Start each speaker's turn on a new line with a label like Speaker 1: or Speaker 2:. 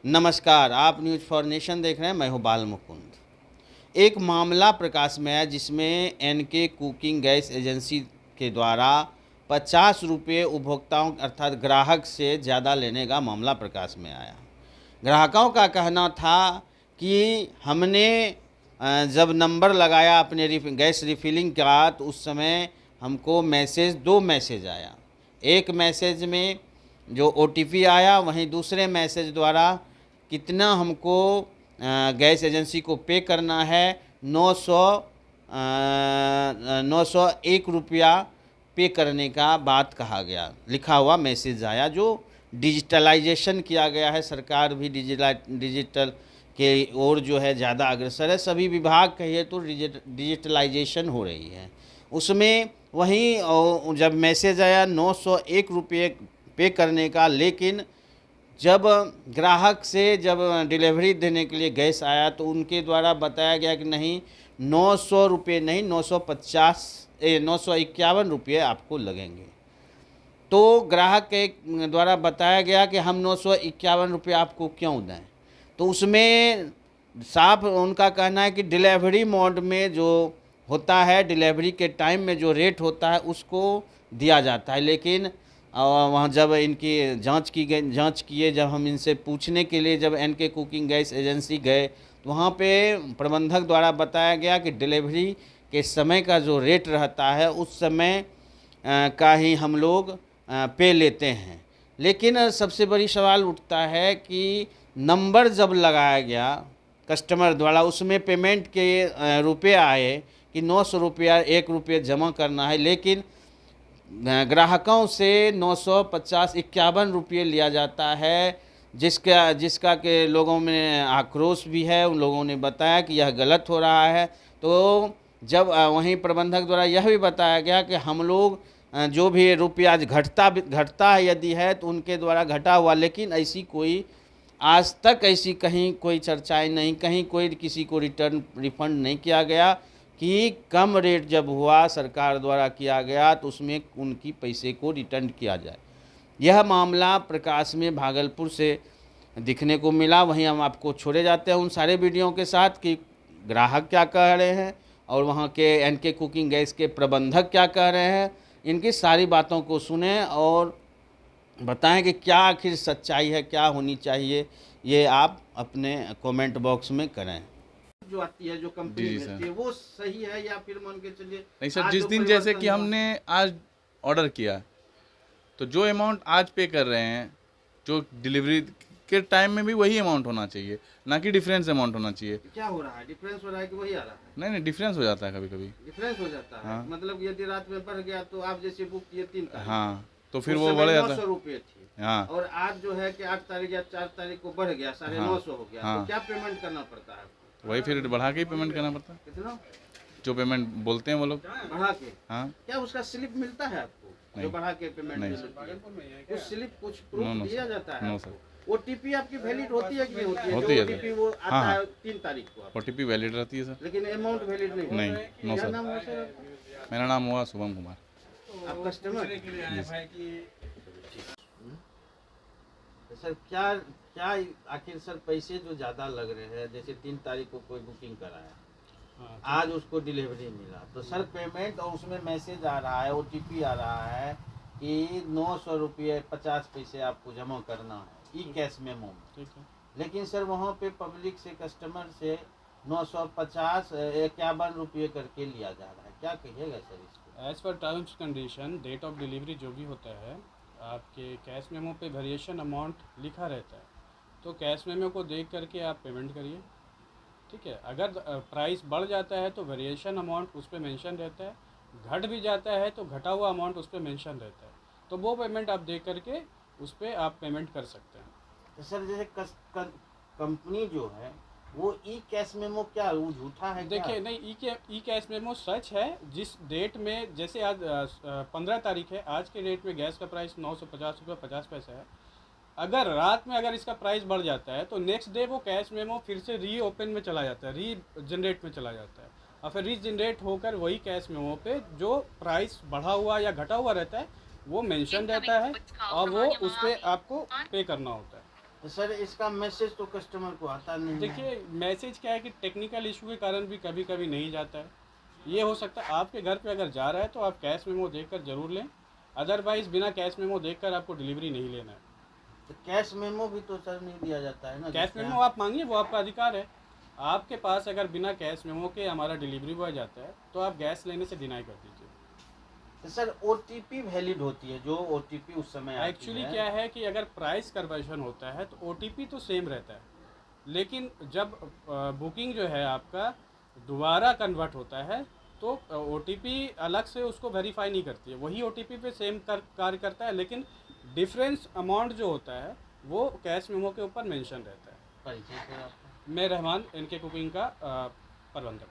Speaker 1: नमस्कार, आप news for nation देख रहे हैं। मैं हूं बाल मुकुंद। एक मामला प्रकाश में आया जिसमें एनके कुकिंग गैस एजेंसी के द्वारा 50 रुपये उपभोक्ताओं अर्थात ग्राहक से ज़्यादा लेने का मामला प्रकाश में आया। ग्राहकों का कहना था कि हमने जब नंबर लगाया अपने गैस रिफिलिंग का तो उस समय हमको दो मैसेज आया। एक मैसेज में जो OTP आया, वहीं दूसरे मैसेज द्वारा कितना हमको गैस एजेंसी को पे करना है, 901 रुपया पे करने का बात कहा गया, लिखा हुआ मैसेज आया। जो डिजिटलाइजेशन किया गया है, सरकार भी डिजिटल के ओर जो है ज़्यादा अग्रसर है। सभी विभाग कहिए तो डिजिटलाइजेशन हो रही है। उसमें वहीं जब मैसेज आया 901 रुपये पे करने का, लेकिन जब ग्राहक से जब डिलीवरी देने के लिए गैस आया तो उनके द्वारा बताया गया कि नहीं, 900 रुपये नहीं, 951 रुपये आपको लगेंगे। तो ग्राहक के द्वारा बताया गया कि हम 951 रुपये आपको क्यों दें। तो उसमें साफ उनका कहना है कि डिलीवरी मोड में जो होता है, डिलीवरी के टाइम में जो रेट होता है उसको दिया जाता है। लेकिन वहाँ जब इनकी जांच किए, जब हम इनसे पूछने के लिए जब एनके कुकिंग गैस एजेंसी गए तो वहाँ पे प्रबंधक द्वारा बताया गया कि डिलीवरी के समय का जो रेट रहता है उस समय का ही हम लोग पे लेते हैं। लेकिन सबसे बड़ी सवाल उठता है कि नंबर जब लगाया गया कस्टमर द्वारा, उसमें पेमेंट के रुपये आए कि 900 रुपया 1 रुपये जमा करना है, लेकिन ग्राहकों से 951 रुपये लिया जाता है, जिसका के लोगों में आक्रोश भी है। उन लोगों ने बताया कि यह गलत हो रहा है। तो जब वहीं प्रबंधक द्वारा यह भी बताया गया कि हम लोग जो भी रुपया घटता है यदि है तो उनके द्वारा घटा हुआ, लेकिन ऐसी कोई आज तक ऐसी कहीं कोई चर्चाएं नहीं, कहीं कोई किसी को रिफंड नहीं किया गया कि कम रेट जब हुआ सरकार द्वारा किया गया तो उसमें उनकी पैसे को रिटर्न किया जाए। यह मामला प्रकाश में भागलपुर से दिखने को मिला। वहीं हम आपको छोड़े जाते हैं उन सारे वीडियो के साथ कि ग्राहक क्या कह रहे हैं और वहाँ के एनके कुकिंग गैस के प्रबंधक क्या कह रहे हैं। इनकी सारी बातों को सुने और बताएं कि क्या आखिर सच्चाई है, क्या होनी चाहिए, ये आप अपने कमेंट बॉक्स में करें। जो आती है, जो कंपनी भेजती है, वो सही है या फिर मान के चलिए
Speaker 2: नहीं सर, जिस दिन जैसे कि हमने आज ऑर्डर किया तो जो अमाउंट आज पे कर रहे हैं, जो डिलीवरी के टाइम में भी वही अमाउंट होना चाहिए, ना कि डिफरेंस अमाउंट होना चाहिए।
Speaker 1: क्या हो रहा है, डिफरेंस हो रहा है कि वही आ रहा है?
Speaker 2: नहीं, डिफरेंस हो जाता है, कभी कभी
Speaker 1: डिफरेंस हो जाता है। हाँ। मतलब यदि रात में बढ़ गया तो आप जैसे बुक किए 3 तारीख,
Speaker 2: हाँ, तो फिर वो बढ़ जाता है।
Speaker 1: 900 रुपये थी,
Speaker 2: हाँ,
Speaker 1: और आज जो है कि 8 तारीख या 4 तारीख को बढ़ गया, 950 हो गया।
Speaker 2: हाँ,
Speaker 1: तो क्या पेमेंट करना पड़ता है?
Speaker 2: वही फिर बढ़ा के ही पेमेंट करना पड़ता है।
Speaker 1: कितना
Speaker 2: जो पेमेंट बोलते हैं वो लोग
Speaker 1: बढ़ा के?
Speaker 2: हाँ।
Speaker 1: क्या उसका स्लिप मिलता है आपको जो बढ़ा के पेमेंट? कुछ स्लिप, कुछ प्रूफ दिया जाता है?
Speaker 2: No sir.
Speaker 1: OTP आपकी वैलिड होती है कि नहीं होती है?
Speaker 2: होती है
Speaker 1: OTP वो आता है 3 तारीख को,
Speaker 2: OTP वैलिड रहती है सर,
Speaker 1: लेकिन अमाउंट वैलिड नहीं।
Speaker 2: नहीं, नो
Speaker 1: क्या
Speaker 2: सर।
Speaker 1: नाम है सर?
Speaker 2: मेरा नाम हुआ शुभम कुमार।
Speaker 1: आप कस्टमर? सर क्या क्या आखिर सर पैसे जो ज़्यादा लग रहे हैं, जैसे 3 तारीख को कोई बुकिंग कराया, आज उसको डिलीवरी मिला, तो सर पेमेंट और उसमें मैसेज आ रहा है, OTP आ रहा है कि 900 रुपये 50 पैसे आपको जमा करना है, कैश मेमो में। लेकिन सर वहाँ पे पब्लिक से, कस्टमर से 951 रुपये करके लिया जा रहा है। क्या कहिएगा सर इसको?
Speaker 3: As per terms condition, date of delivery जो भी होता है, आपके कैश मेमो पे वेरिएशन अमाउंट लिखा रहता है, तो कैश मेमो को देख करके आप पेमेंट करिए, ठीक है। अगर प्राइस बढ़ जाता है तो वेरिएशन अमाउंट उस पर मेंशन रहता है, घट भी जाता है तो घटा हुआ अमाउंट उस पर मेंशन रहता है, तो वो पेमेंट आप देख करके उस पर आप पेमेंट कर सकते हैं।
Speaker 1: तो सर जैसे कंपनी जो है वो कैश मेमो क्या वो झूठा है?
Speaker 3: देखिए नहीं, ई कैश मेमो सच है। जिस डेट में, जैसे आज 15 तारीख है, आज के डेट में गैस का प्राइस 950 रुपये 50 पैसे है। अगर रात में अगर इसका प्राइस बढ़ जाता है तो नेक्स्ट डे वो कैश मेमो फिर से रीओपन में चला जाता है, रीजनरेट में चला जाता है, और फिर रीजनरेट होकर वही कैश मेमो पे जो प्राइस बढ़ा हुआ या घटा हुआ रहता है वो मेंशन रहता है, और वो उस पर आपको पे करना होता है।
Speaker 1: तो सर इसका मैसेज तो कस्टमर को आता नहीं है।
Speaker 3: देखिए मैसेज क्या है कि टेक्निकल इशू के कारण भी कभी कभी नहीं जाता है। ये हो सकता है आपके घर पे अगर जा रहा है तो आप कैश मेमो देखकर ज़रूर लें, अदरवाइज़ बिना कैश मेमो देखकर आपको डिलीवरी नहीं लेना है।
Speaker 1: तो कैश मेमो भी तो सर नहीं दिया जाता है ना।
Speaker 3: कैश
Speaker 1: जिससे
Speaker 3: मेमो आप मांगिए, वो आपका अधिकार है। आपके पास अगर बिना कैश मेमो के हमारा डिलीवरी बॉय जाता है तो आप गैस लेने से डिनाई कर दीजिए।
Speaker 1: तो सर OTP वैलिड होती है, जो OTP उस समय आती
Speaker 3: एक्चुअली
Speaker 1: है।
Speaker 3: क्या है कि अगर प्राइस कन्वर्जन होता है तो OTP तो सेम रहता है, लेकिन जब बुकिंग जो है आपका दोबारा कन्वर्ट होता है तो OTP अलग से उसको वेरीफाई नहीं करती है, वही OTP पे सेम कार्य करता है, लेकिन डिफरेंस अमाउंट जो होता है वो कैश मेमो के ऊपर मेंशन रहता है।
Speaker 1: परिचय सर आपका?
Speaker 3: मैं रहमान, इनके कुकिंग का प्रबंधक।